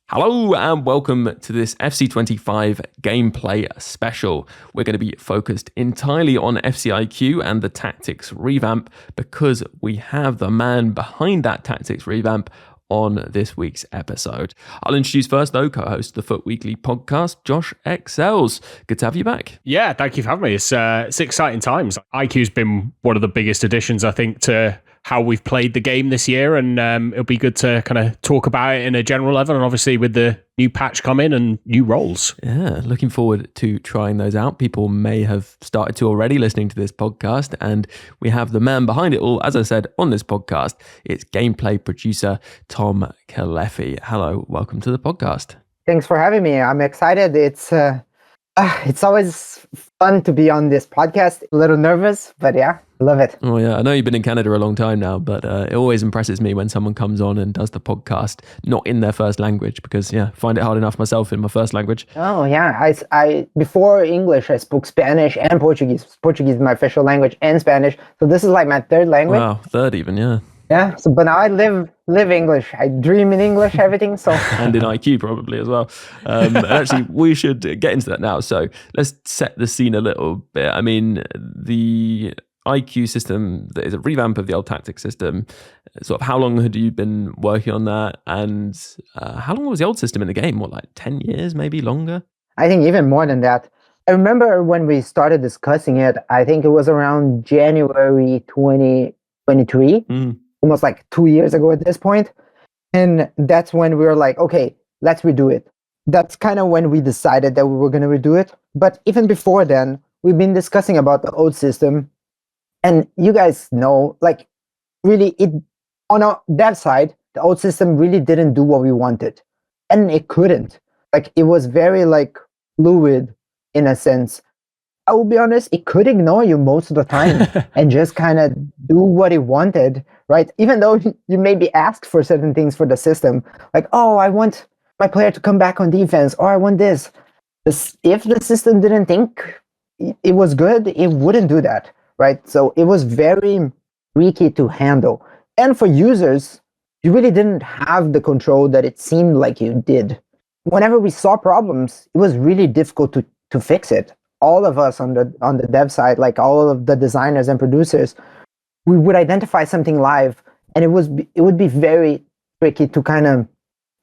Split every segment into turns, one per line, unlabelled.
Hello and welcome to this 𝗵𝗍𝗀𝗏 gameplay special. We're going to be focused entirely on 𝗵𝐶IQ and the tactics revamp because we have the man behind that tactics revamp on this week's episode. I'll introduce first, though, co-host of the Foot Weekly podcast, Josh Excels. Good to have you back.
Yeah, thank you for having me. It's exciting times. IQ's been one of the biggest additions, I think, to how we've played the game this year, and it'll be good to kind of talk about it in a general level, and obviously with the new patch coming and new roles.
Yeah, looking forward to trying those out. People may have started to already listening to this podcast, and we have the man behind it all, as I said, on this podcast. It's gameplay producer Tom Kalefi. Hello, welcome to the podcast.
Thanks for having me. I'm excited. It's always fun to be on this podcast. A little nervous, but yeah, I love it.
Oh yeah, I know you've been in Canada a long time now, but it always impresses me when someone comes on and does the podcast not in their first language, because I find it hard enough myself in my first language.
Oh yeah, I before English I spoke Spanish and Portuguese. Portuguese is my official language, and Spanish. So this is like my third language.
Wow, third even, yeah.
Yeah, so but now I live English. I dream in English, everything. So
and in IQ probably as well. Actually, we should get into that now. So let's set the scene a little bit. I mean, the IQ system that is a revamp of the old tactics system. Sort of how long had you been working on that, and how long was the old system in the game? What, like 10 years, maybe longer?
I think even more than that. I remember when we started discussing it. I think it was around January 2023. Almost like 2 years ago at this point. And that's when we were like, okay, let's redo it. That's kind of when we decided that we were going to redo it. But even before then, we've been discussing about the old system. And you guys know, like, really, on our dev side, the old system really didn't do what we wanted. And it couldn't. Like, it was very, like, fluid in a sense. I will be honest, it could ignore you most of the time and just kind of do what it wanted, right? Even though you maybe asked for certain things for the system, like, oh, I want my player to come back on defense, or I want this. If the system didn't think it was good, it wouldn't do that, right? So it was very tricky to handle. And for users, you really didn't have the control that it seemed like you did. Whenever we saw problems, it was really difficult to fix it. All of us on the dev side, like all of the designers and producers, we would identify something live, and it would be very tricky to kind of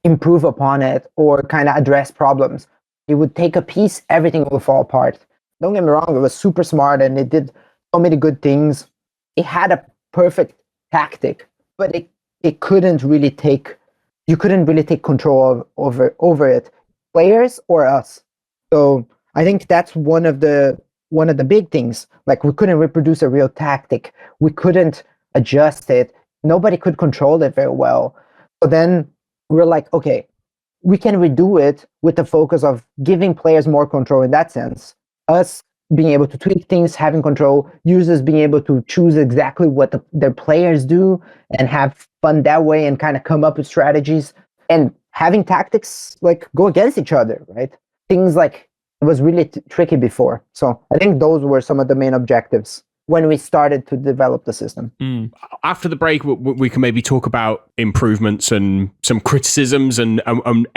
improve upon it or kind of address problems. It would take a piece, everything would fall apart. Don't get me wrong, it was super smart and it did so many good things. It had a perfect tactic, but it couldn't really take control over it, players or us. So I think that's one of the big things. Like, we couldn't reproduce a real tactic. We couldn't adjust it. Nobody could control it very well. So then we're like, okay, we can redo it with the focus of giving players more control in that sense. Us being able to tweak things, having control, users being able to choose exactly what their players do and have fun that way and kind of come up with strategies, and having tactics like go against each other, right? Things like it was really tricky before. So I think those were some of the main objectives when we started to develop the system.
After the break, we can maybe talk about improvements and some criticisms and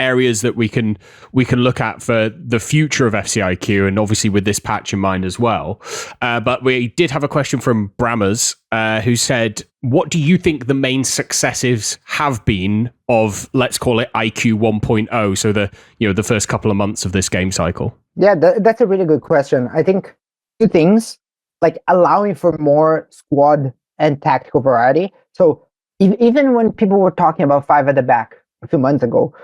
areas that we can look at for the future of 𝗵𝐶IQ, and obviously with this patch in mind as well. But we did have a question from Brammers, who said, what do you think the main successes have been of, let's call it IQ 1.0, so the first couple of months of this game cycle?
Yeah, that's a really good question. I think two things, like allowing for more squad and tactical variety. So even when people were talking about 5 at the back a few months ago,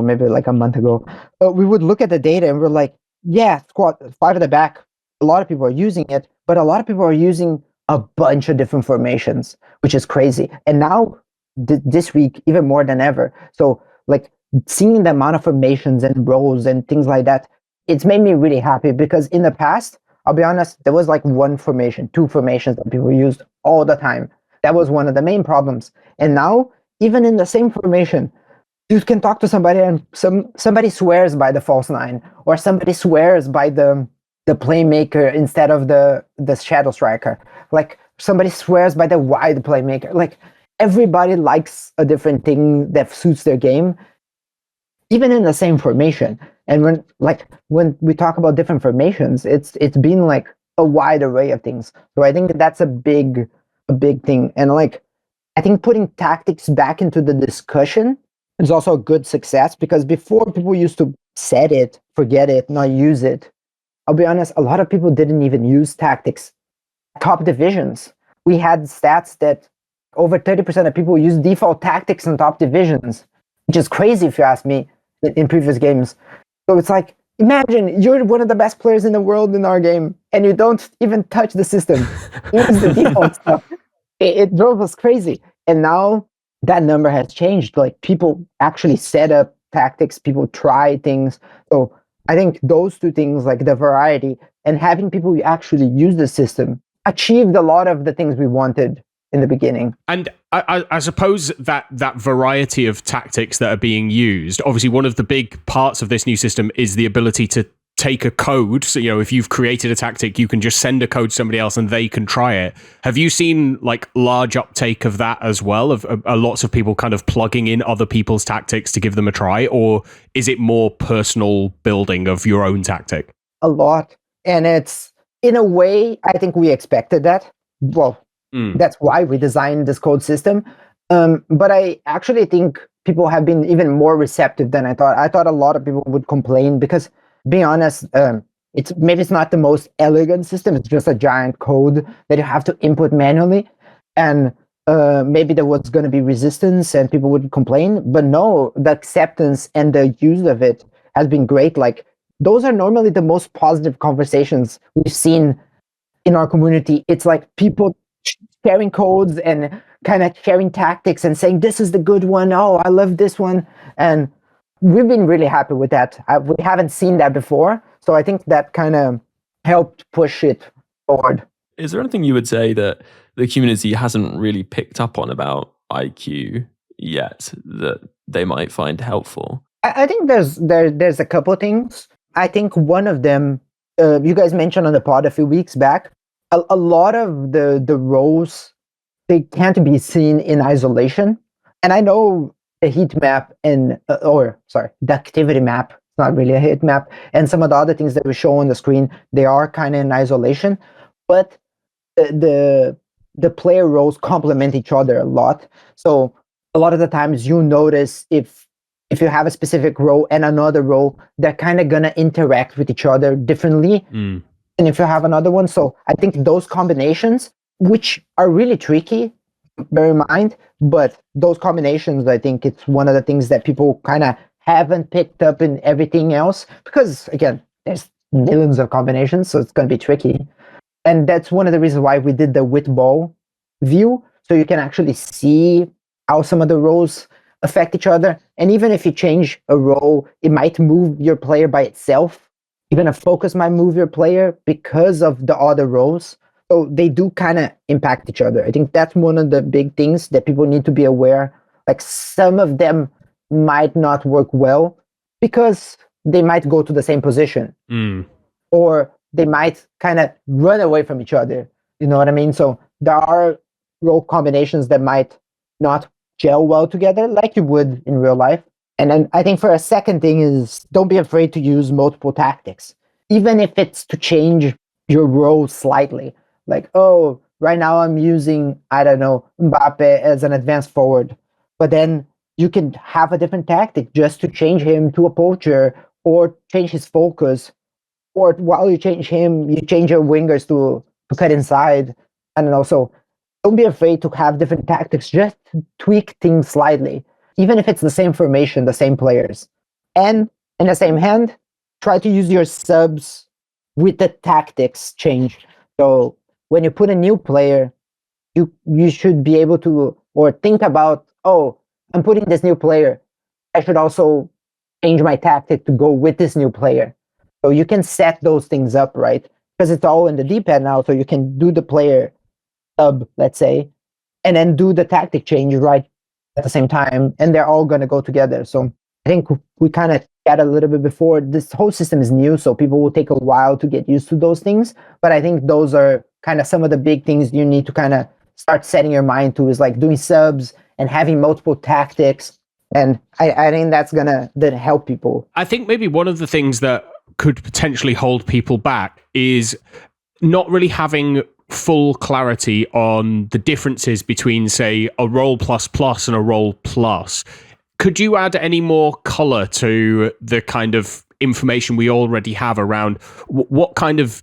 maybe like a month ago, we would look at the data and we're like, yeah, squad 5 at the back, a lot of people are using it, but a lot of people are using a bunch of different formations, which is crazy. And now this week, even more than ever. So like seeing the amount of formations and roles and things like that, it's made me really happy, because in the past, I'll be honest, there was like 1 formation, 2 formations that people used all the time. That was one of the main problems. And now, even in the same formation, you can talk to somebody and somebody swears by the false 9, or somebody swears by the playmaker instead of the shadow striker. Like somebody swears by the wide playmaker. Like everybody likes a different thing that suits their game. even in the same formation. And when we talk about different formations, it's been like a wide array of things. So I think that's a big thing. And like, I think putting tactics back into the discussion is also a good success, because before people used to set it, forget it, not use it. I'll be honest, a lot of people didn't even use tactics. Top divisions, we had stats that over 30% of people use default tactics in top divisions, which is crazy if you ask me, in previous games. So it's like, imagine you're one of the best players in the world in our game, and you don't even touch the system. Use the default stuff. It drove us crazy. And now that number has changed. Like, people actually set up tactics, people try things. So I think those two things, like the variety and having people actually use the system, achieved a lot of the things we wanted in the beginning.
And I suppose that variety of tactics that are being used, obviously one of the big parts of this new system is the ability to take a code. So, you know, if you've created a tactic, you can just send a code to somebody else and they can try it. Have you seen like large uptake of that as well, of lots of people kind of plugging in other people's tactics to give them a try? Or is it more personal building of your own tactic?
A lot. And it's, in a way, I think we expected that. Well, that's why we designed this code system. But I actually think people have been even more receptive than I thought. I thought a lot of people would complain because, being honest, it's not the most elegant system. It's just a giant code that you have to input manually. And maybe there was going to be resistance and people would complain. But no, the acceptance and the use of it has been great. Like, those are normally the most positive conversations we've seen in our community. It's like people sharing codes and kind of sharing tactics and saying, this is the good one. Oh, I love this one. And we've been really happy with that. We haven't seen that before. So I think that kind of helped push it forward.
Is there anything you would say that the community hasn't really picked up on about IQ yet that they might find helpful?
I think there's a couple of things. I think one of them, you guys mentioned on the pod a few weeks back, a lot of the roles, they can't be seen in isolation. And I know the heat map and, the activity map, it's not really a heat map, and some of the other things that we show on the screen, they are kind of in isolation, but the player roles complement each other a lot. So a lot of the times you notice if you have a specific row and another row, they're kind of gonna interact with each other differently. And if you have another one, so I think those combinations, which are really tricky, bear in mind, but those combinations, I think it's one of the things that people kind of haven't picked up in everything else, because again, there's millions of combinations, so it's going to be tricky. And that's one of the reasons why we did the with ball view, so you can actually see how some of the rows affect each other. And even if you change a row, it might move your player by itself. Even a focus might move your player because of the other rows. So they do kind of impact each other. I think that's one of the big things that people need to be aware. Like, some of them might not work well because they might go to the same position. Or they might kind of run away from each other. You know what I mean? So there are role combinations that might not gel well together like you would in real life. And then I think for a second thing is, don't be afraid to use multiple tactics, even if it's to change your role slightly. Like, oh, right now I'm using, I don't know, 𝘵𝘱𝗶 as an advanced forward, but then you can have a different tactic just to change him to a poacher or change his focus. Or while you change him, you change your wingers to cut inside. I don't know. So don't be afraid to have different tactics, just to tweak things slightly. Even if it's the same formation, the same players. And in the same hand, try to use your subs with the tactics change. So when you put a new player, you should be able to, or think about, oh, I'm putting this new player. I should also change my tactic to go with this new player. So you can set those things up, right? Because it's all in the D-pad now, so you can do the player sub, let's say, and then do the tactic change right at the same time, and they're all going to go together. So I think we kind of got a little bit before. This whole system is new, so people will take a while to get used to those things. But I think those are kind of some of the big things you need to kind of start setting your mind to, is like doing subs and having multiple tactics. And I think that's gonna then help people.
I think maybe one of the things that could potentially hold people back is not really having full clarity on the differences between, say, a role plus plus and a role plus. Could you add any more color to the kind of information we already have around what kind of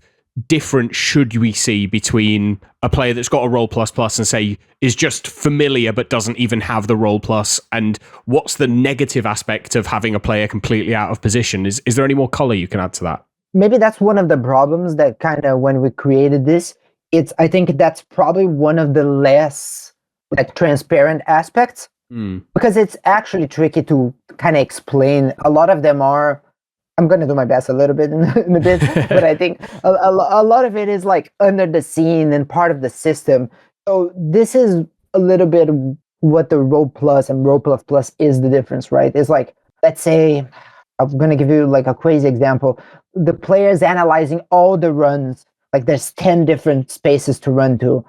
difference should we see between a player that's got a role plus plus and, say, is just familiar but doesn't even have the role plus, and what's the negative aspect of having a player completely out of position? Is there any more color you can add to that?
Maybe that's one of the problems that kind of when we created this, I think that's probably one of the less like transparent aspects, because it's actually tricky to kind of explain. A lot of them are, I'm going to do my best a little bit in a bit, but I think a lot of it is like under the scene and part of the system. So this is a little bit what the role plus and role plus plus is the difference, right? It's like, let's say, I'm going to give you like a crazy example. The player's analyzing all the runs, like there's 10 different spaces to run to,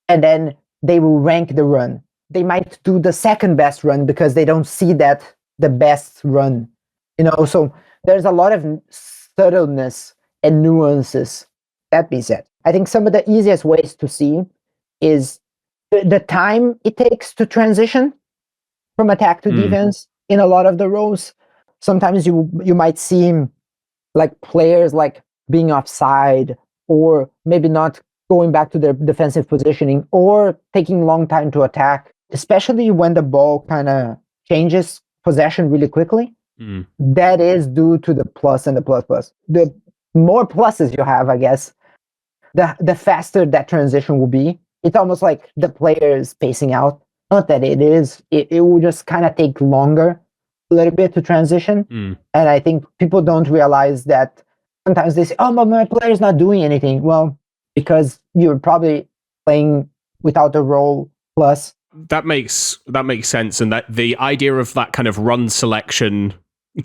and then they will rank the run. They might do the second best run because they don't see that the best run, so there's a lot of subtleness and nuances. That being said, I think some of the easiest ways to see is the time it takes to transition from attack to defense in a lot of the roles. Sometimes you might see like players like being offside, or maybe not going back to their defensive positioning, or taking a long time to attack, especially when the ball kind of changes possession really quickly. That is due to the plus and the plus plus. The more pluses you have, I guess, the faster that transition will be. It's almost like the player is spacing out. Not that it is. It will just kind of take longer a little bit to transition. And I think people don't realize that sometimes they say, oh, but my player is not doing anything. Well, because you're probably playing without a role plus.
That makes sense. And that the idea of that kind of run selection,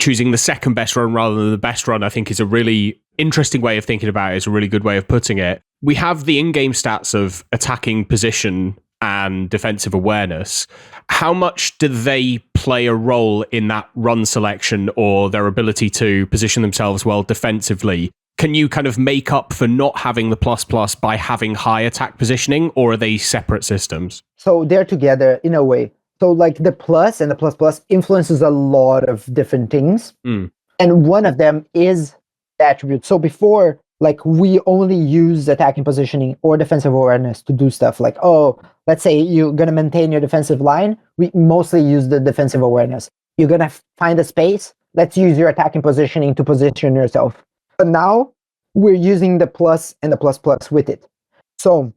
choosing the second best run rather than the best run, I think is a really interesting way of thinking about it. It's a really good way of putting it. We have the in-game stats of attacking position and defensive awareness. How much do they play a role in that run selection or their ability to position themselves well defensively? Can you kind of make up for not having the plus plus by having high attack positioning, or are they separate systems?
So they're together in a way. So like the plus and the plus plus influences a lot of different things. And one of them is the attribute. So before, like we only use attacking positioning or defensive awareness to do stuff like, oh, let's say you're going to maintain your defensive line. We mostly use the defensive awareness. You're going to find a space. Let's use your attacking positioning to position yourself. But now we're using the plus and the plus plus with it. So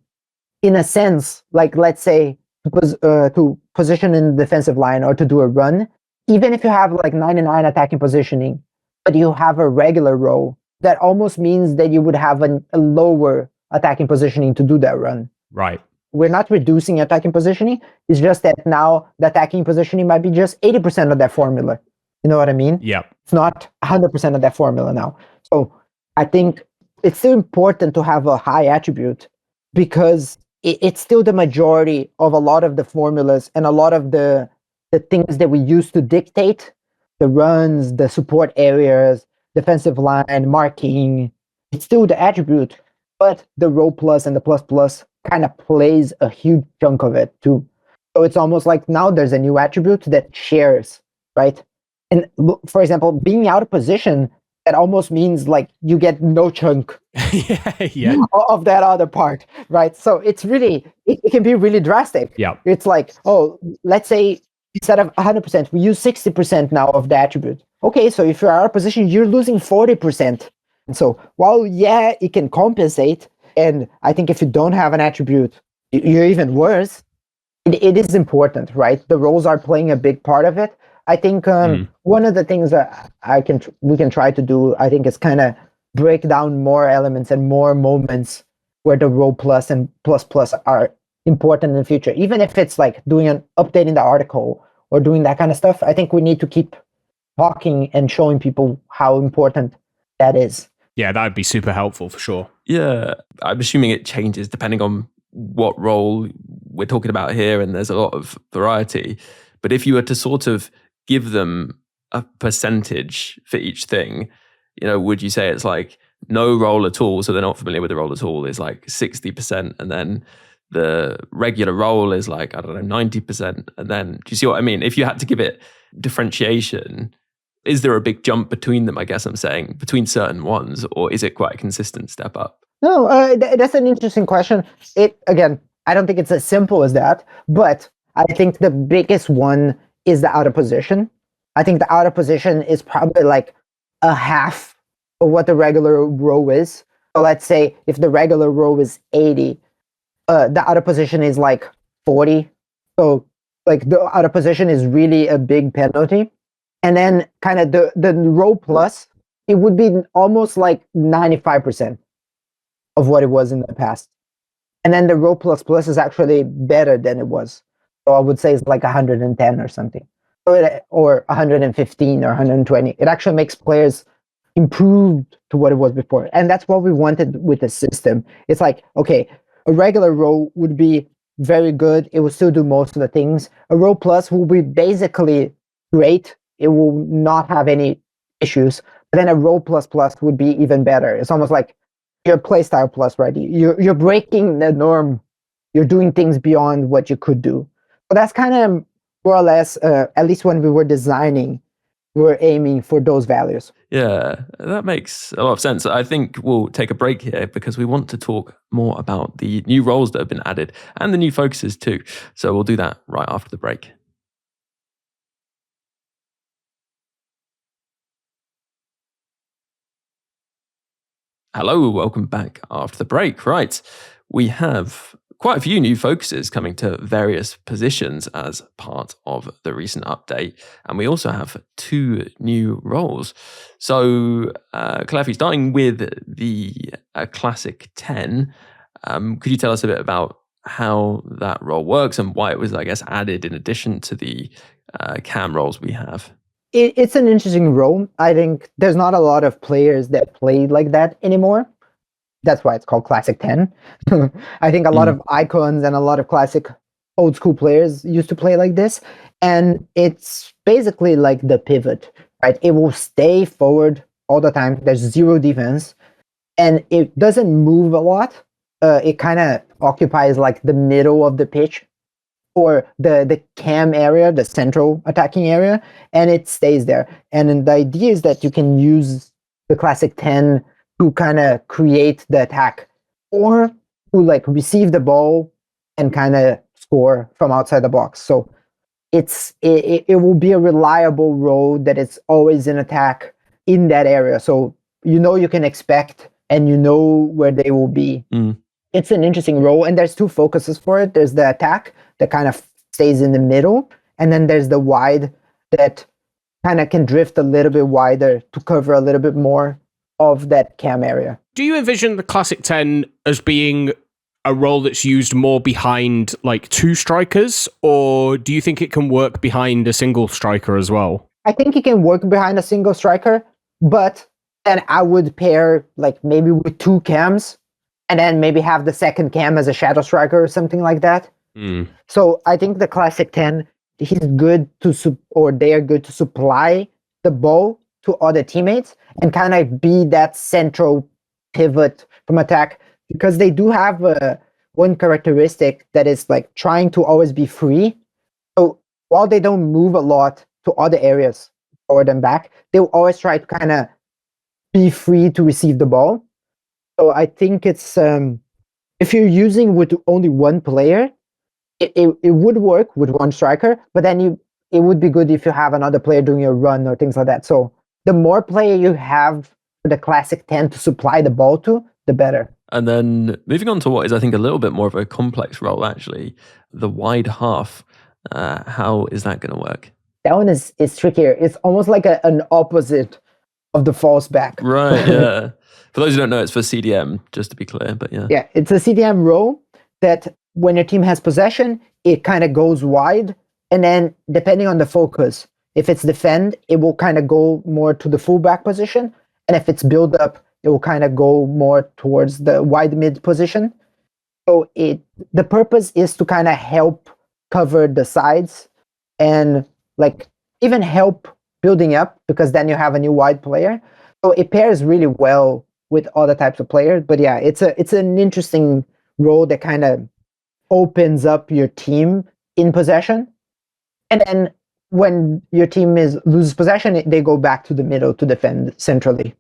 in a sense, like let's say to position in the defensive line or to do a run, even if you have like 99 attacking positioning, but you have a regular role, that almost means that you would have a lower attacking positioning to do that run.
Right.
We're not reducing attacking positioning. It's just that now the attacking positioning might be just 80% of that formula. You know what I mean?
Yeah.
It's not 100% of that formula now. So I think it's still important to have a high attribute, because it's still the majority of a lot of the formulas and a lot of the things that we use to dictate the runs, the support areas, defensive line, marking. It's still the attribute, but the role plus and the plus plus kind of plays a huge chunk of it too. So it's almost like now there's a new attribute that shares, right? And for example, being out of position, that almost means like you get no chunk of that other part, right? So it's really, it can be really drastic.
Yeah.
It's like, oh, let's say instead of 100%, we use 60% now of the attribute. Okay, so if you're out of position, you're losing 40%. And so while, yeah, it can compensate, and I think if you don't have an attribute, you're even worse. It is important, right? The roles are playing a big part of it. I think one of the things that we can try to do, I think, is kind of break down more elements and more moments where the role plus and plus plus are important in the future. Even if it's like updating the article or doing that kind of stuff, I think we need to keep talking and showing people how important that is.
Yeah, that would be super helpful for sure.
Yeah, I'm assuming it changes depending on what role we're talking about here, and there's a lot of variety. But if you were to sort of give them a percentage for each thing, would you say it's like no roll at all, so they're not familiar with the roll at all, is like 60%, and then the regular roll is like, I don't know, 90%, and then, do you see what I mean? If you had to give it differentiation, is there a big jump between them, I guess I'm saying, between certain ones, or is it quite a consistent step up?
No, that's an interesting question. Again, I don't think it's as simple as that, but I think the biggest one is the out of position. I think the out of position is probably like a half of what the regular row is. So let's say if the regular row is 80, the out of position is like 40. So like the out of position is really a big penalty. And then kind of the row plus, it would be almost like 95% of what it was in the past. And then the row plus plus is actually better than it was. So I would say it's like 110 or something, or 115 or 120. It actually makes players improve to what it was before. And that's what we wanted with the system. It's like, okay, a regular row would be very good. It will still do most of the things. A row plus will be basically great. It will not have any issues. But then a row plus plus would be even better. It's almost like your playstyle plus, right? You're breaking the norm. You're doing things beyond what you could do. But that's kind of more or less, at least when we were designing, we were aiming for those values.
Yeah, that makes a lot of sense. I think we'll take a break here because we want to talk more about the new roles that have been added and the new focuses too. So we'll do that right after the break. Hello, welcome back after the break. Right, we have quite a few new focuses coming to various positions as part of the recent update. And we also have 2 new roles. So, 𝗏𝗏𝘀𝗀, starting with the Classic 10, could you tell us a bit about how that role works and why it was, I guess, added in addition to the cam roles we have?
It's an interesting role. I think there's not a lot of players that play like that anymore. That's why it's called Classic 10. I think a lot of icons and a lot of classic old school players used to play like this. And it's basically like the pivot, right? It will stay forward all the time. There's zero defense. And it doesn't move a lot. It kind of occupies like the middle of the pitch, or the cam area, the central attacking area, and it stays there. And then the idea is that you can use the Classic 10 to kind of create the attack, or to like receive the ball and kind of score from outside the box. So it will be a reliable role that it's always in attack in that area. So you can expect and where they will be. It's an interesting role, and there's 2 focuses for it. There's the attack that kind of stays in the middle, and then there's the wide that kind of can drift a little bit wider to cover a little bit more of that cam area.
Do you envision the Classic 10 as being a role that's used more behind like 2 strikers, or do you think it can work behind a single striker as well?
I think it can work behind a single striker, but then I would pair like maybe with 2 cams, and then maybe have the second cam as a shadow striker or something like that. So I think the Classic 10, they are good to supply the ball to other teammates and kind of be that central pivot from attack, because they do have one characteristic that is like trying to always be free. So while they don't move a lot to other areas forward and back, they'll always try to kind of be free to receive the ball. So I think it's if you're using with only one player, it would work with one striker, but then it would be good if you have another player doing a run or things like that. So the more player you have for the Classic 10 to supply the ball to, the better.
And then moving on to what is, I think, a little bit more of a complex role, actually, the wide half. How is that going to work?
That one is trickier. It's almost like an opposite of the false back.
Right, yeah. For those who don't know, it's for CDM, just to be clear, but yeah.
Yeah, it's a CDM role that when your team has possession, it kind of goes wide. And then depending on the focus, if it's defend, it will kind of go more to the fullback position. And if it's build up, it will kind of go more towards the wide mid position. So the purpose is to kind of help cover the sides and like even help building up, because then you have a new wide player. So it pairs really well with other types of players. But yeah, it's an interesting role that kind of opens up your team in possession. And then when your team loses possession, they go back to the middle to defend centrally.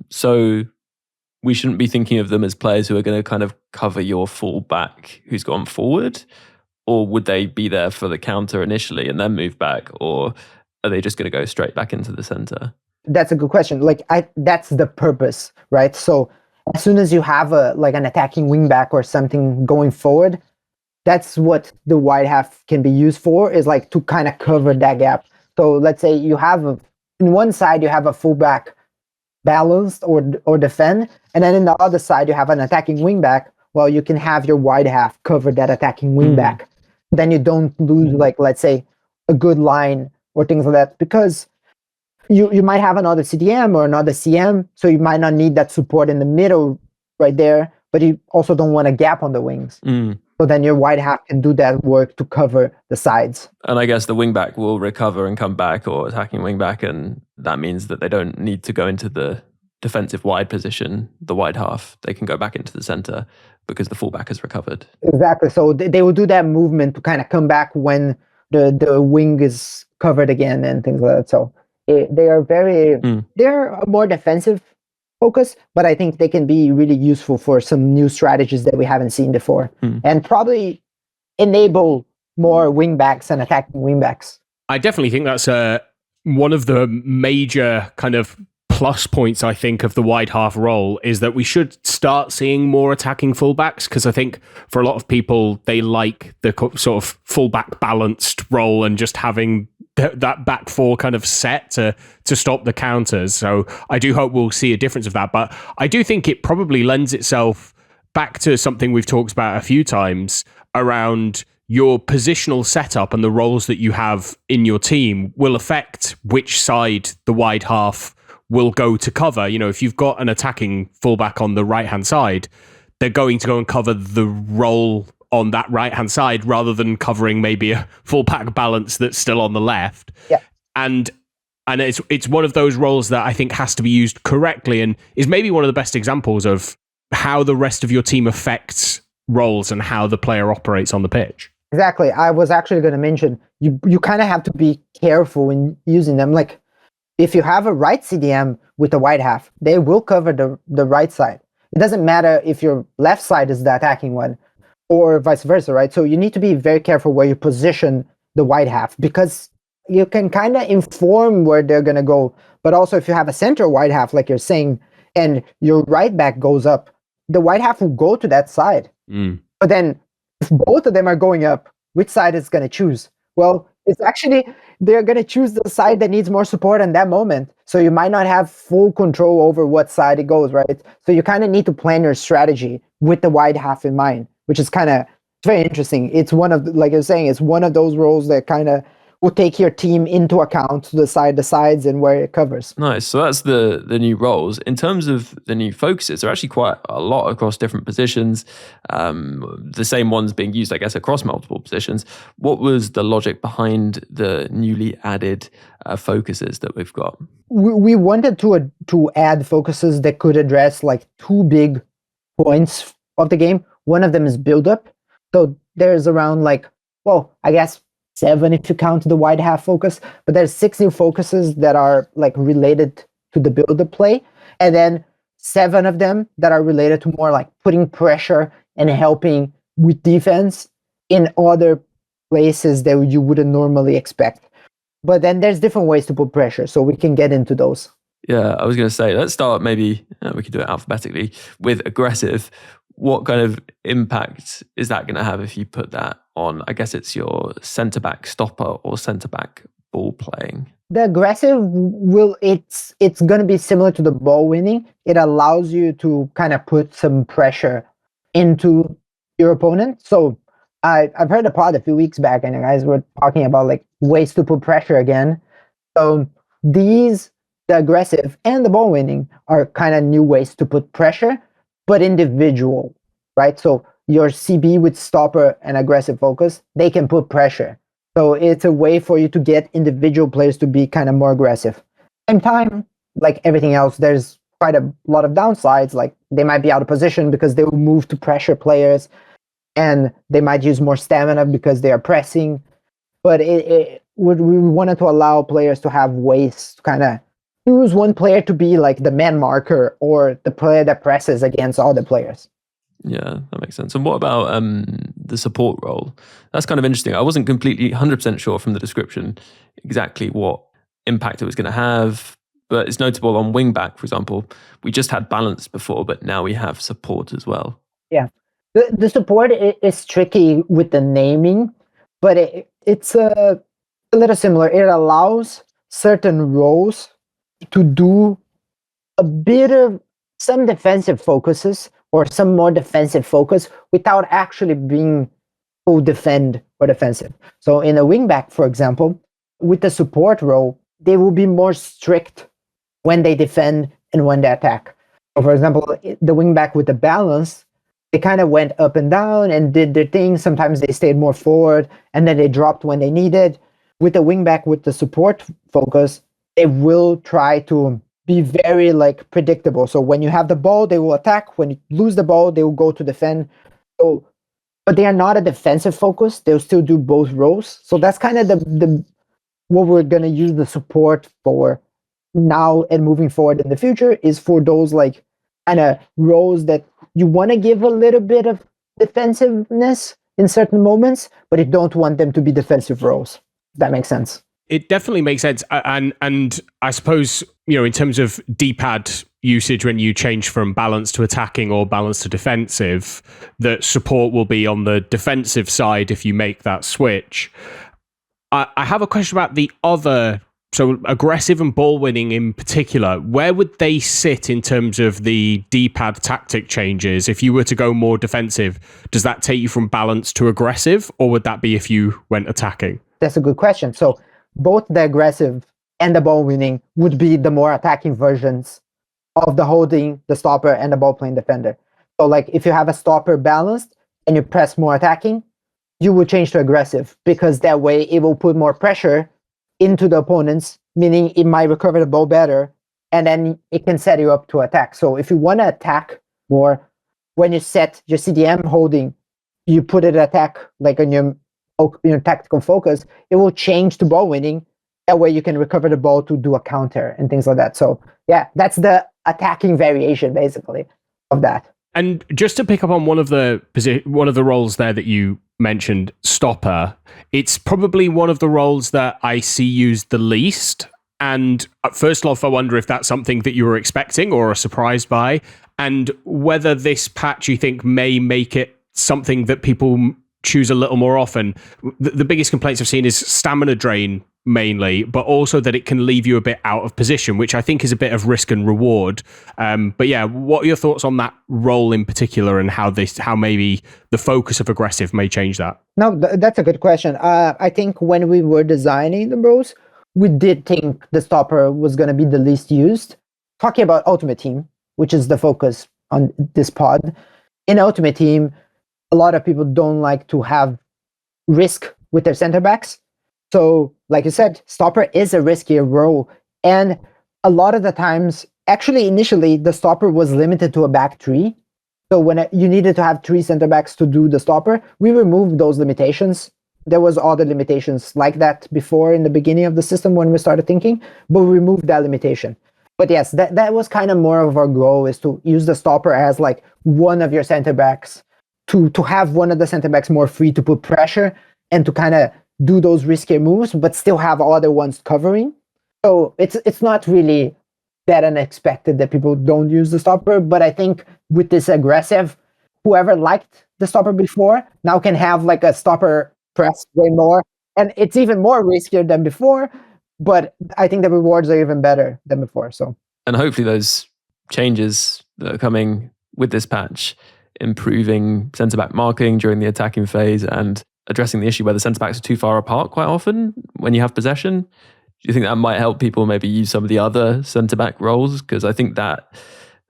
So we shouldn't be thinking of them as players who are going to kind of cover your fullback who's gone forward? Or would they be there for the counter initially and then move back? Or are they just going to go straight back into the center?
That's a good question. That's the purpose, right? So as soon as you have an attacking wingback or something going forward, that's what the wide half can be used for, is like to kind of cover that gap. So let's say you have in one side you have a fullback balanced or defend, and then in the other side you have an attacking wingback. Well, you can have your wide half cover that attacking wingback. Then you don't lose, let's say, a good line or things like that, because you might have another CDM or another CM, so you might not need that support in the middle right there, but you also don't want a gap on the wings. So then your wide half can do that work to cover the sides.
And I guess the wingback will recover and come back, or attacking wingback, and that means that they don't need to go into the defensive wide position, the wide half. They can go back into the center because the fullback has recovered.
Exactly. So they will do that movement to kind of come back when the wing is covered again and things like that. So they are they're a more defensive focus, but I think they can be really useful for some new strategies that we haven't seen before, and probably enable more wingbacks and attacking wingbacks.
I definitely think that's one of the major kind of plus points, I think, of the wide half role, is that we should start seeing more attacking fullbacks, because I think for a lot of people, they like the sort of fullback balanced role and just having that back four kind of set to stop the counters. So I do hope we'll see a difference of that. But I do think it probably lends itself back to something we've talked about a few times around your positional setup, and the roles that you have in your team will affect which side the wide half will go to cover. You know, if you've got an attacking fullback on the right-hand side, they're going to go and cover the role on that right-hand side rather than covering maybe a fullback balance that's still on the left.
Yeah.
And it's one of those roles that I think has to be used correctly, and is maybe one of the best examples of how the rest of your team affects roles and how the player operates on the pitch.
Exactly. I was actually going to mention, you kind of have to be careful in using them. Like, if you have a right CDM with a wide half, they will cover the right side. It doesn't matter if your left side is the attacking one or vice versa, right? So you need to be very careful where you position the wide half, because you can kind of inform where they're going to go. But also, if you have a center wide half, like you're saying, and your right back goes up, the wide half will go to that side. But then if both of them are going up, which side is going to choose? Well, it's actually, they're going to choose the side that needs more support in that moment. So you might not have full control over what side it goes, right? So you kind of need to plan your strategy with the wide half in mind, which is kind of very interesting. It's one of, like I was saying, it's one of those roles that kind of will take your team into account to decide the sides and where it covers.
Nice. So that's the new roles. In terms of the new focuses, there are actually quite a lot across different positions. The same ones being used, I guess, across multiple positions. What was the logic behind the newly added focuses that we've got?
We wanted to add focuses that could address like two big points of the game. One of them is build up. So there's around I guess 7 if you count the wide half focus, but there's 6 new focuses that are like related to the build-up play, and then 7 of them that are related to more like putting pressure and helping with defense in other places that you wouldn't normally expect. But then there's different ways to put pressure, so we can get into those.
Yeah, I was going to say, let's start maybe, we could do it alphabetically, with aggressive. What kind of impact is that going to have if you put that on, I guess it's your centre-back stopper or centre-back ball playing?
The aggressive it's going to be similar to the ball winning. It allows you to kind of put some pressure into your opponent. So I've heard a pod a few weeks back, and the guys were talking about like ways to put pressure again. So the aggressive and the ball winning are kind of new ways to put pressure, but individual, right? So your CB with stopper and aggressive focus, they can put pressure. So it's a way for you to get individual players to be kind of more aggressive. Same time, like everything else, there's quite a lot of downsides. Like they might be out of position because they will move to pressure players, and they might use more stamina because they are pressing. But we wanted to allow players to have ways to kind of choose one player to be like the man marker or the player that presses against all the players.
Yeah, that makes sense. And what about the support role? That's kind of interesting. I wasn't completely 100% sure from the description exactly what impact it was going to have, but it's notable on wingback, for example. We just had balance before, but now we have support as well.
Yeah, the support is tricky with the naming, but it's a little similar. It allows certain roles to do a bit of some defensive focuses or some more defensive focus without actually being full defend or defensive. So in a wingback, for example, with the support role, they will be more strict when they defend and when they attack. So for example, the wingback with the balance, they kind of went up and down and did their thing. Sometimes they stayed more forward and then they dropped when they needed. With the wingback with the support focus, they will try to be very like predictable. So when you have the ball, they will attack. When you lose the ball, they will go to defend. So, but they are not a defensive focus. They'll still do both roles. So that's kind of the what we're gonna use the support for now and moving forward in the future is for those like kind of roles that you want to give a little bit of defensiveness in certain moments, but you don't want them to be defensive roles. That makes sense.
It definitely makes sense. And I suppose, you know, in terms of D-pad usage, when you change from balance to attacking or balance to defensive, that support will be on the defensive side if you make that switch. I have a question about the other, so aggressive and ball winning in particular. Where would they sit in terms of the D-pad tactic changes? If you were to go more defensive, does that take you from balance to aggressive, or would that be if you went attacking?
That's a good question. So both the aggressive and the ball winning would be the more attacking versions of the holding, the stopper, and the ball playing defender. So like if you have a stopper balanced and you press more attacking, you will change to aggressive, because that way it will put more pressure into the opponents, meaning it might recover the ball better, and then it can set you up to attack. So if you want to attack more, when you set your CDM holding, you put it attack like on your tactical focus, it will change to ball winning. That way you can recover the ball to do a counter and things like that. So yeah, that's the attacking variation basically of that.
And just to pick up on one of the roles there that you mentioned, stopper, it's probably one of the roles that I see used the least. And first off, I wonder if that's something that you were expecting or are surprised by, and whether this patch you think may make it something that people choose a little more often. The biggest complaints I've seen is stamina drain mainly, but also that it can leave you a bit out of position, which I think is a bit of risk and reward. But yeah, what are your thoughts on that role in particular, and how maybe the focus of aggressive may change that?
No, that's a good question. I think when we were designing the roles, we did think the stopper was going to be the least used. Talking about Ultimate Team, which is the focus on this pod, in Ultimate Team, a lot of people don't like to have risk with their center backs. So, like you said, stopper is a riskier role. And a lot of the times, actually, initially, the stopper was limited to a back three. So when you needed to have 3 center backs to do the stopper, we removed those limitations. There was other limitations like that before in the beginning of the system when we started thinking, but we removed that limitation. But yes, that was kind of more of our goal, is to use the stopper as like one of your center backs, to have one of the center backs more free to put pressure and to kind of do those riskier moves, but still have other ones covering. So it's not really that unexpected that people don't use the stopper, but I think with this aggressive, whoever liked the stopper before now can have like a stopper press way more, and it's even more riskier than before, but I think the rewards are even better than before. So, and
hopefully those changes that are coming with this patch, improving centre-back marking during the attacking phase and addressing the issue where the centre-backs are too far apart quite often when you have possession. Do you think that might help people maybe use some of the other centre-back roles? Because I think that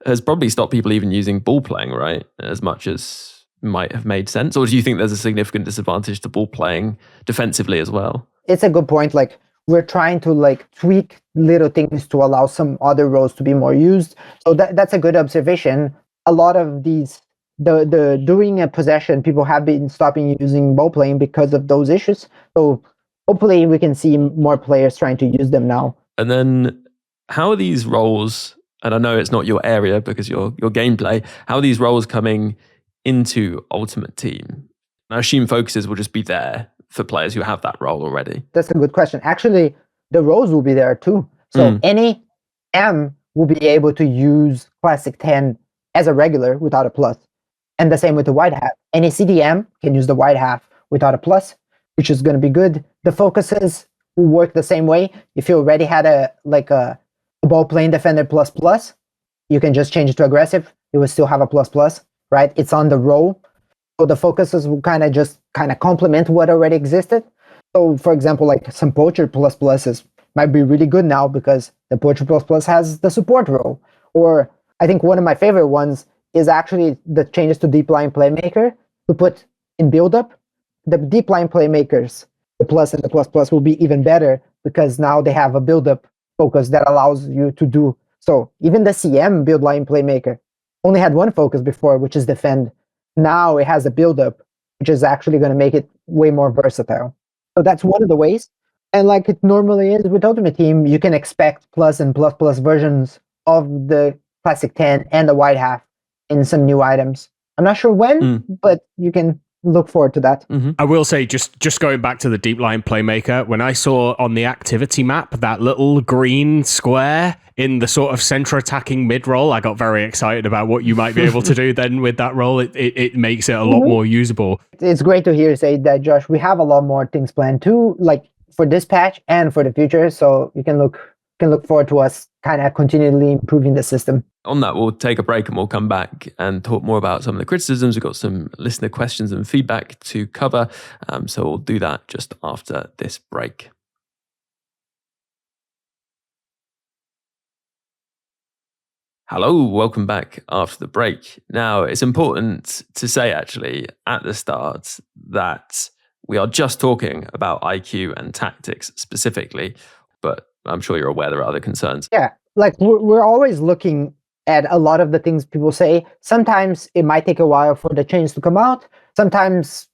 has probably stopped people even using ball playing, right? As much as might have made sense? Or do you think there's a significant disadvantage to ball playing defensively as well?
It's a good point. Like, we're trying to like tweak little things to allow some other roles to be more used. So that's a good observation. A lot of these, the during a possession, people have been stopping using ball playing because of those issues. So hopefully we can see more players trying to use them now.
And then how are these roles, and I know it's not your area because your gameplay, how are these roles coming into Ultimate Team? I assume focuses will just be there for players who have that role already.
That's a good question. Actually, the roles will be there too. So any M will be able to use Classic 10 as a regular without a plus. And the same with the white hat. Any CDM can use the white half without a plus, which is going to be good. The focuses will work the same way. If you already had a ball playing defender plus, you can just change it to aggressive. You will still have a plus, right? It's on the roll. So the focuses will kind of complement what already existed. So for example, like some poacher pluses might be really good now because the poacher plus has the support role. Or I think one of my favorite ones is actually the changes to deep line playmaker to put in build-up. The deep line playmakers, the plus and the plus will be even better because now they have a build-up focus that allows you to do. So even the CM build line playmaker only had one focus before, which is defend. Now it has a build-up, which is actually going to make it way more versatile. So that's one of the ways. And like it normally is with Ultimate Team, you can expect plus and plus versions of the Classic 10 and the white half in some new items. I'm not sure when, but you can look forward to that.
I will say, just going back to the deep line playmaker, when I saw on the activity map that little green square in the sort of center attacking mid role, I got very excited about what you might be able to do then with that role. It makes it a lot more usable.
It's great to hear you say that, Josh. We have a lot more things planned too, like for this patch and for the future. So you can look forward to us kind of continually improving the system.
On that, we'll take a break and we'll come back and talk more about some of the criticisms. We've got some listener questions and feedback to cover. So we'll do that just after this break. Hello, welcome back after the break. Now, it's important to say actually at the start that we are just talking about IQ and tactics specifically, but I'm sure you're aware there are other concerns.
Yeah, like we're always looking at a lot of the things people say. Sometimes it might take a while for the change to come out. Sometimes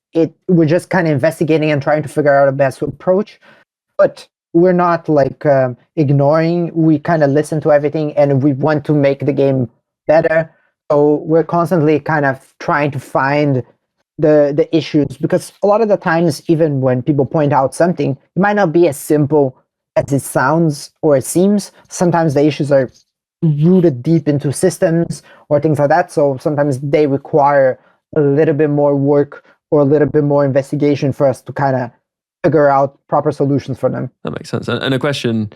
we're just kind of investigating and trying to figure out a best approach. But we're not like ignoring. We kind of listen to everything and we want to make the game better. So we're constantly kind of trying to find the issues, because a lot of the times, even when people point out something, it might not be as simple as it sounds or it seems. Sometimes the issues are rooted deep into systems or things like that. So sometimes they require a little bit more work or a little bit more investigation for us to kind of figure out proper solutions for them.
That makes sense. And a question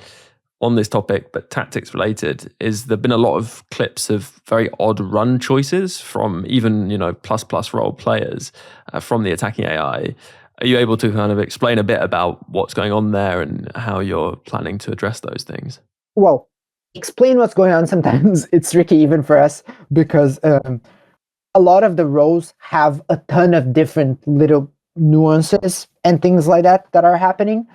on this topic, but tactics related, is there've been a lot of clips of very odd run choices from even, plus role players from the attacking AI. Are you able to kind of explain a bit about what's going on there and how you're planning to address those things?
Well, explain what's going on sometimes it's tricky even for us, because a lot of the roles have a ton of different little nuances and things like that are happening.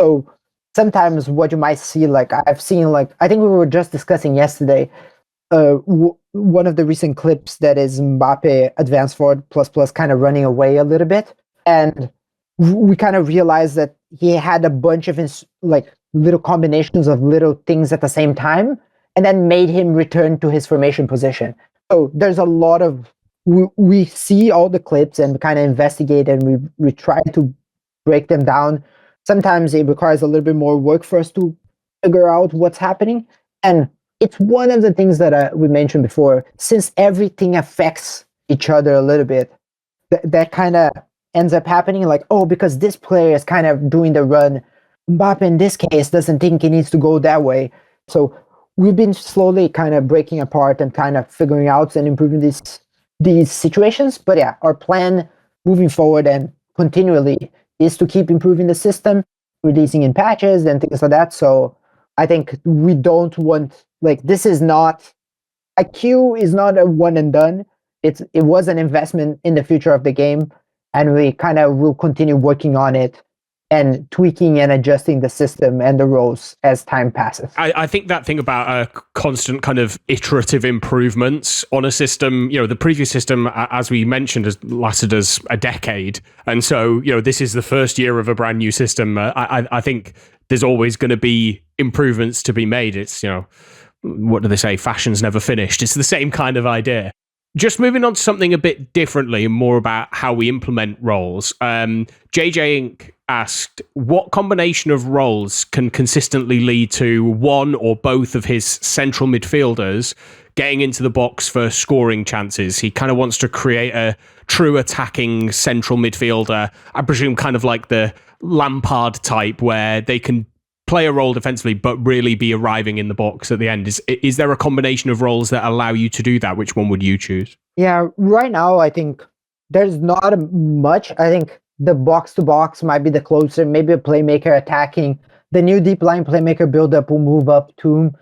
So sometimes what you might see, like I've seen, like I think we were just discussing yesterday, one of the recent clips that is Mbappe advanced forward plus kind of running away a little bit, and we kind of realized that he had a bunch of like little combinations of little things at the same time, and then made him return to his formation position. So there's a lot of, we see all the clips and kind of investigate, and we try to break them down. Sometimes it requires a little bit more work for us to figure out what's happening. And it's one of the things that we mentioned before, since everything affects each other a little bit, that kind of ends up happening, like, oh, because this player is kind of doing the run, Mbappe in this case doesn't think he needs to go that way. So we've been slowly kind of breaking apart and kind of figuring out and improving these situations. But yeah, our plan moving forward and continually is to keep improving the system, releasing in patches and things like that. So I think we don't want, like, this is not, IQ is not a one and done. it was an investment in the future of the game, and we kind of will continue working on it and tweaking and adjusting the system and the roles as time passes.
I think that thing about constant kind of iterative improvements on a system, the previous system, as we mentioned, has lasted us a decade. And so, this is the first year of a brand new system. I think there's always going to be improvements to be made. It's, what do they say? Fashion's never finished. It's the same kind of idea. Just moving on to something a bit differently and more about how we implement roles. JJ Inc. asked, what combination of roles can consistently lead to one or both of his central midfielders getting into the box for scoring chances? He kind of wants to create a true attacking central midfielder, I presume kind of like the Lampard type, where they can play a role defensively but really be arriving in the box at the end. Is there a combination of roles that allow you to do that? Which one would you choose?
Yeah, right now I think there's not much. I think the box-to-box might be the closer, maybe a playmaker attacking. The new deep line playmaker build-up will move up too.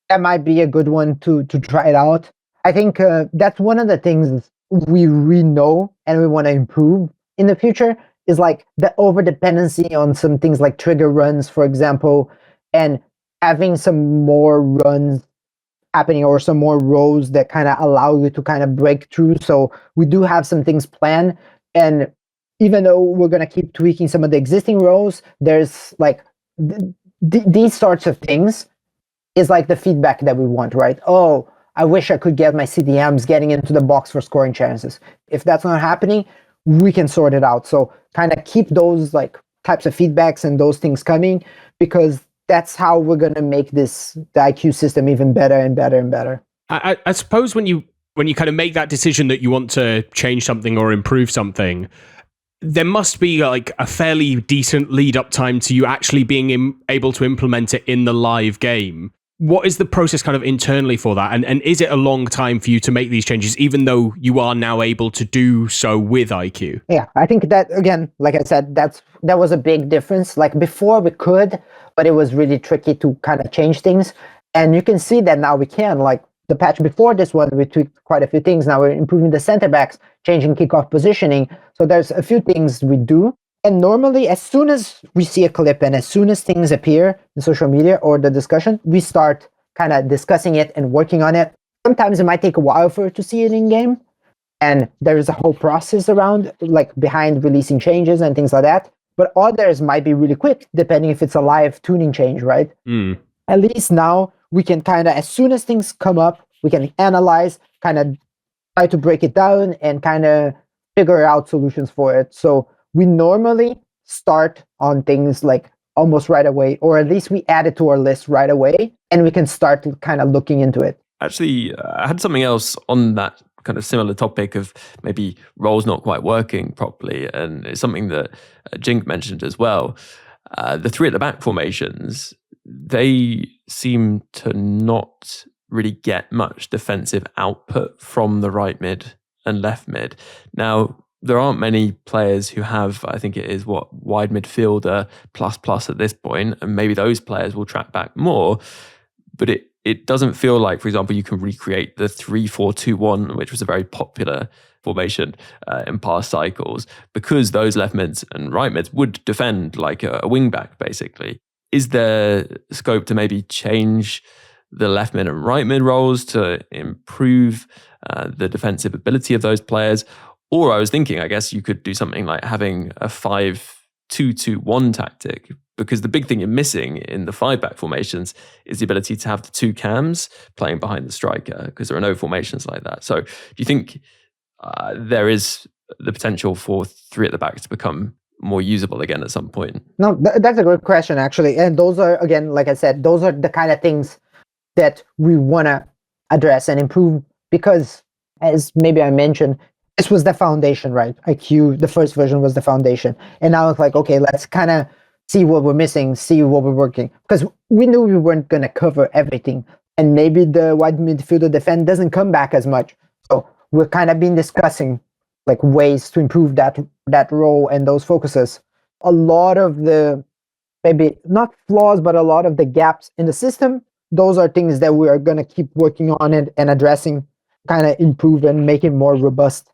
That might be a good one to try it out. I think that's one of the things we know and we want to improve in the future, is like the over-dependency on some things like trigger runs, for example, and having some more runs happening or some more rows that kind of allow you to kind of break through. So we do have some things planned, and even though we're going to keep tweaking some of the existing rows, there's like these sorts of things is like the feedback that we want, right? Oh, I wish I could get my CDMs getting into the box for scoring chances. If that's not happening, we can sort it out. So kind of keep those like types of feedbacks and those things coming, because that's how we're going to make the IQ system even better and better and better.
I suppose when you kind of make that decision that you want to change something or improve something, there must be like a fairly decent lead up time to you actually being able to implement it in the live game. What is the process kind of internally for that? And is it a long time for you to make these changes, even though you are now able to do so with IQ?
Yeah, I think that, again, like I said, that was a big difference. Like before we could, but it was really tricky to kind of change things. And you can see that now we can. Like the patch before this one, we tweaked quite a few things. Now we're improving the center backs, changing kickoff positioning. So there's a few things we do. And normally, as soon as we see a clip and as soon as things appear in social media or the discussion, we start kind of discussing it and working on it. Sometimes it might take a while for it to see it in game. And there's a whole process around, like behind releasing changes and things like that. But others might be really quick, depending if it's a live tuning change, right? At least now we can kind of, as soon as things come up, we can analyze, kind of try to break it down and kind of figure out solutions for it. So we normally start on things like almost right away, or at least we add it to our list right away, and we can start kind of looking into it.
Actually, I had something else on that kind of similar topic of maybe roles not quite working properly, and it's something that Jink mentioned as well. The three at the back formations, they seem to not really get much defensive output from the right mid and left mid. Now, there aren't many players who have, I think it is wide midfielder plus at this point, and maybe those players will track back more. But it doesn't feel like, for example, you can recreate the 3-4-2-1, which was a very popular formation in past cycles, because those left mids and right mids would defend like a wing back, basically. Is there scope to maybe change the left mid and right mid roles to improve the defensive ability of those players? Or I was thinking, I guess you could do something like having a 5-2-2-1 tactic, because the big thing you're missing in the 5-back formations is the ability to have the two cams playing behind the striker, because there are no formations like that. So do you think there is the potential for three at the back to become more usable again at some point?
No, that's a good question, actually. And those are, again, like I said, those are the kind of things that we want to address and improve, because as maybe I mentioned, this was the foundation, right? IQ, the first version was the foundation. And now it's like, okay, let's kind of see what we're missing, see what we're working. Because we knew we weren't going to cover everything. And maybe the wide midfielder defense doesn't come back as much. So we're kind of been discussing like ways to improve that role and those focuses. A lot of the, maybe not flaws, but a lot of the gaps in the system, those are things that we are going to keep working on it and addressing. kind of improve and make it more robust.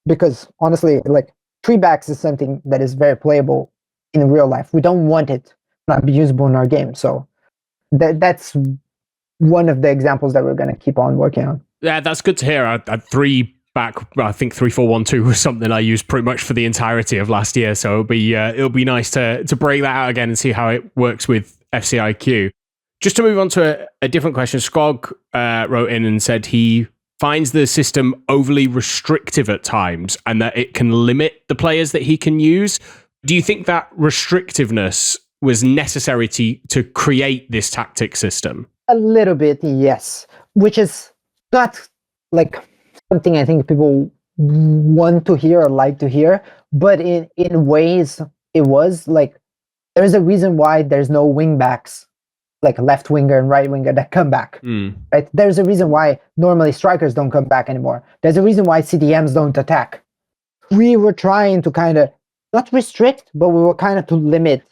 Because honestly, like 3-backs is something that is very playable in real life. We don't want it not be usable in our game. So that's one of the examples that we're going to keep on working on.
Yeah, that's good to hear. 3-back, I think 3-4-1-2 was something I used pretty much for the entirety of last year. So it'll be nice to break that out again and see how it works with 𝘵𝑐𝗰𝘀. Just to move on to a different question, Skog wrote in and said he finds the system overly restrictive at times and that it can limit the players that he can use. Do you think that restrictiveness was necessary to create this tactic system?
A little bit, yes. Which is not like something I think people want to hear or like to hear, but in ways it was like, there's a reason why there's no wing backs, like left winger and right winger that come back, right? There's a reason why normally strikers don't come back anymore. There's a reason why CDMs don't attack. We were trying to kind of, not restrict, but we were kind of to limit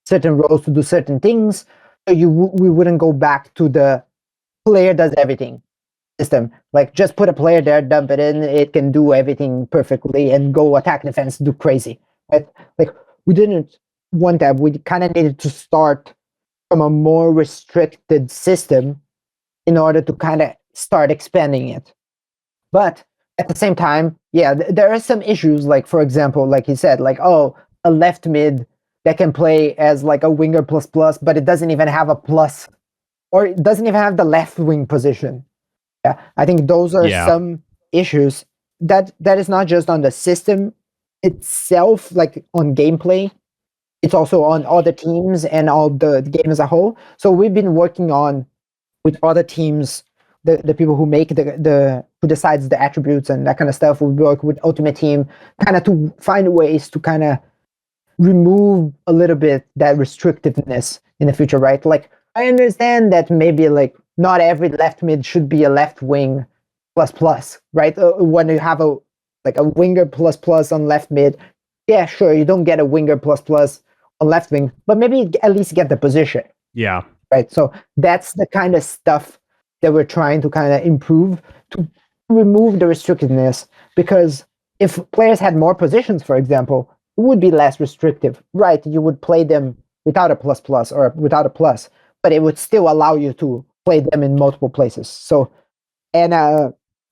certain roles to do certain things. So we wouldn't go back to the player does everything system. Like just put a player there, dump it in, it can do everything perfectly and go attack, defense, do crazy, right? Like we didn't want that. We kind of needed to start from a more restricted system in order to kind of start expanding it. But at the same time, yeah, there are some issues. Like, for example, like he said, like, oh, a left mid that can play as like a winger plus, but it doesn't even have a plus, or it doesn't even have the left wing position. Yeah, I think those are some issues that is not just on the system itself, like on gameplay. It's also on other teams and all the game as a whole. So we've been working on with other teams, the people who make who decides the attributes and that kind of stuff. We work with Ultimate Team kind of to find ways to kind of remove a little bit that restrictiveness in the future, right? Like I understand that maybe like not every left mid should be a left wing plus, right? When you have a winger plus on left mid, yeah, sure, you don't get a winger plus on left wing, but maybe at least get the position.
Yeah.
Right. So that's the kind of stuff that we're trying to kind of improve to remove the restrictiveness, because if players had more positions, for example, it would be less restrictive, right? You would play them without a plus or without a plus, but it would still allow you to play them in multiple places. So, and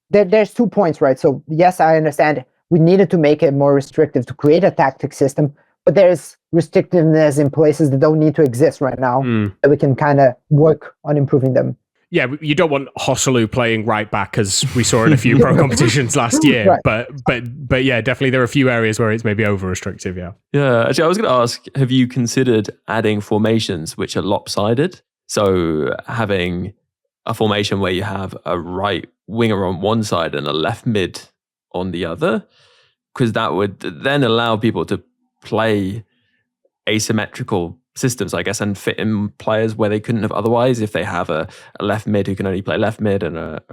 there's 2 points, right? So yes, I understand we needed to make it more restrictive to create a tactic system, but there's restrictiveness in places that don't need to exist right now that we can kind of work on improving them.
Yeah, you don't want 𝘭̀ssil𝑬 playing right back, as we saw in a few pro competitions last year. Right. But yeah, definitely there are a few areas where it's maybe over restrictive. Yeah.
Yeah. Actually, I was going to ask: have you considered adding formations which are lopsided? So having a formation where you have a right winger on one side and a left mid on the other, because that would then allow people to play asymmetrical systems, I guess, and fit in players where they couldn't have otherwise. If they have a left mid who can only play left mid and a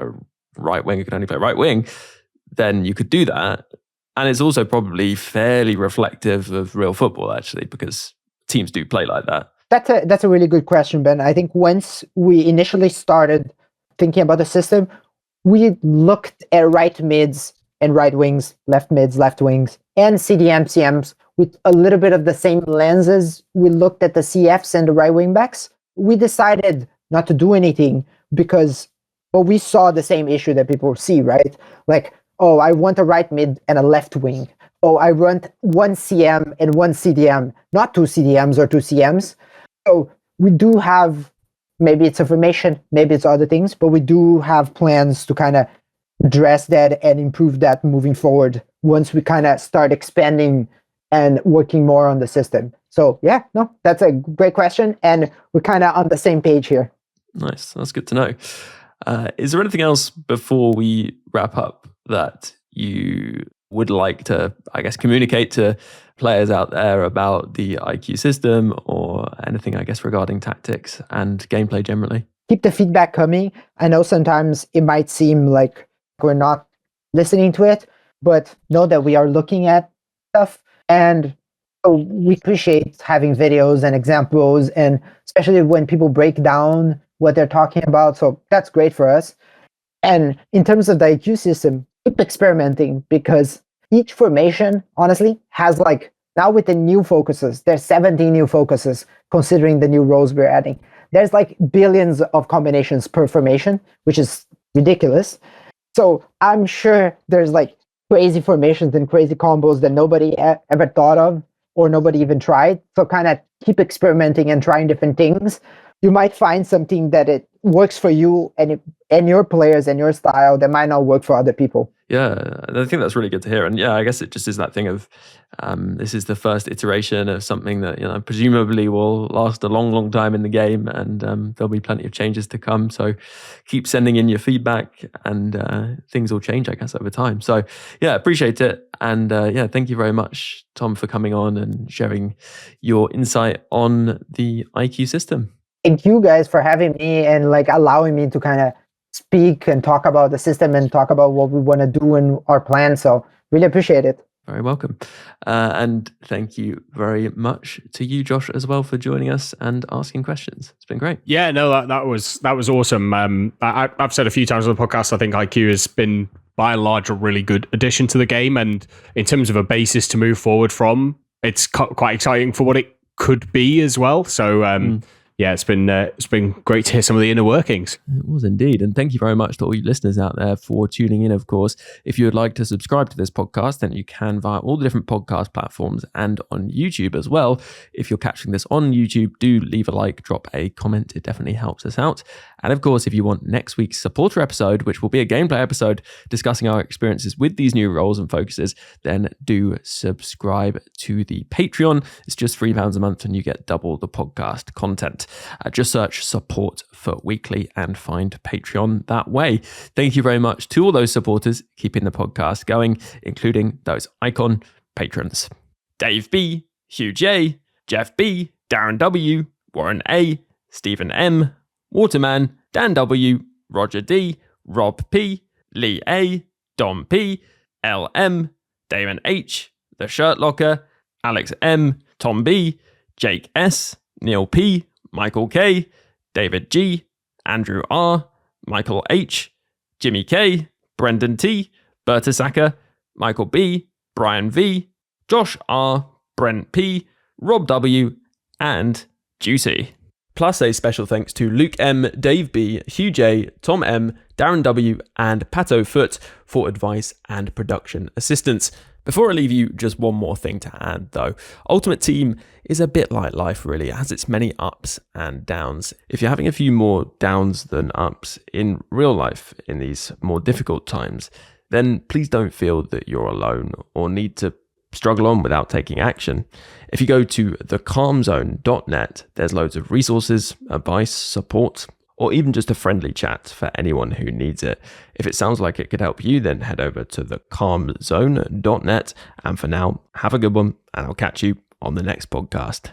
right wing who can only play right wing, then you could do that. And it's also probably fairly reflective of real football, actually, because teams do play like that.
That's a really good question, Ben. I think once we initially started thinking about the system, we looked at right mids and right wings, left mids, left wings, and CMs with a little bit of the same lenses. We looked at the CFs and the right wing backs. We decided not to do anything because, well, we saw the same issue that people see, right? Like, oh, I want a right mid and a left wing. Oh, I want one CM and one CDM, not two CDMs or two CMs. So we do have, maybe it's information, maybe it's other things, but we do have plans to kind of address that and improve that moving forward once we kind of start expanding and working more on the system. So yeah, no, that's a great question, and we're kind of on the same page here.
Nice, that's good to know. Is there anything else before we wrap up that you would like to, I guess, communicate to players out there about the IQ system, or anything, I guess, regarding tactics and gameplay generally?
Keep the feedback coming. I know sometimes it might seem like we're not listening to it, but know that we are looking at stuff. And we appreciate having videos and examples, and especially when people break down what they're talking about. So that's great for us. And in terms of the IQ system, keep experimenting, because each formation, honestly, has like, now with the new focuses, there's 17 new focuses considering the new roles we're adding. There's like billions of combinations per formation, which is ridiculous. So I'm sure there's like crazy formations and crazy combos that nobody ever thought of or nobody even tried. So kind of keep experimenting and trying different things. You might find something that it works for you and your players and your style that might not work for other people.
Yeah, I think that's really good to hear. And yeah, I guess it just is that thing of this is the first iteration of something that, you know, presumably will last a long, long time in the game, and there'll be plenty of changes to come. So keep sending in your feedback, and things will change, I guess, over time. So yeah, appreciate it. And yeah, thank you very much, Tom, for coming on and sharing your insight on the IQ system.
Thank you guys for having me and like allowing me to kind of speak and talk about the system and talk about what we want to do and our plan. So really appreciate it.
Very welcome. And thank you very much to you, Josh, as well, for joining us and asking questions. It's been great.
Yeah, no, that was awesome. I've said a few times on the podcast, I think IQ has been by and large a really good addition to the game. And in terms of a basis to move forward from, it's quite exciting for what it could be as well. So yeah, it's been great to hear some of the inner workings.
It was indeed. And thank you very much to all you listeners out there for tuning in, of course. If you would like to subscribe to this podcast, then you can via all the different podcast platforms and on YouTube as well. If you're catching this on YouTube, do leave a like, drop a comment. It definitely helps us out. And of course, if you want next week's supporter episode, which will be a gameplay episode discussing our experiences with these new roles and focuses, then do subscribe to the Patreon. It's just £3 a month and you get double the podcast content. Just search support for weekly and find Patreon that way. Thank you very much to all those supporters keeping the podcast going, including those icon patrons: Dave B, Hugh J, Jeff B, Darren W, Warren A, Stephen M, Waterman, Dan W, Roger D, Rob P, Lee A, Dom P, L M, Damon H, The Shirt Locker, Alex M, Tom B, Jake S, Neil P, Michael K, David G, Andrew R, Michael H, Jimmy K, Brendan T, Berta Saka, Michael B, Brian V, Josh R, Brent P, Rob W, and Juicy. Plus a special thanks to Luke M, Dave B, Hugh J, Tom M, Darren W, and Pato Foot for advice and production assistance. Before I leave you, just one more thing to add though. Ultimate Team is a bit like life really. It has its many ups and downs. If you're having a few more downs than ups in real life in these more difficult times, then please don't feel that you're alone or need to struggle on without taking action. If you go to thecalmzone.net, there's loads of resources, advice, support, or even just a friendly chat for anyone who needs it. If it sounds like it could help you, then head over to thecalmzone.net. And for now, have a good one, and I'll catch you on the next podcast.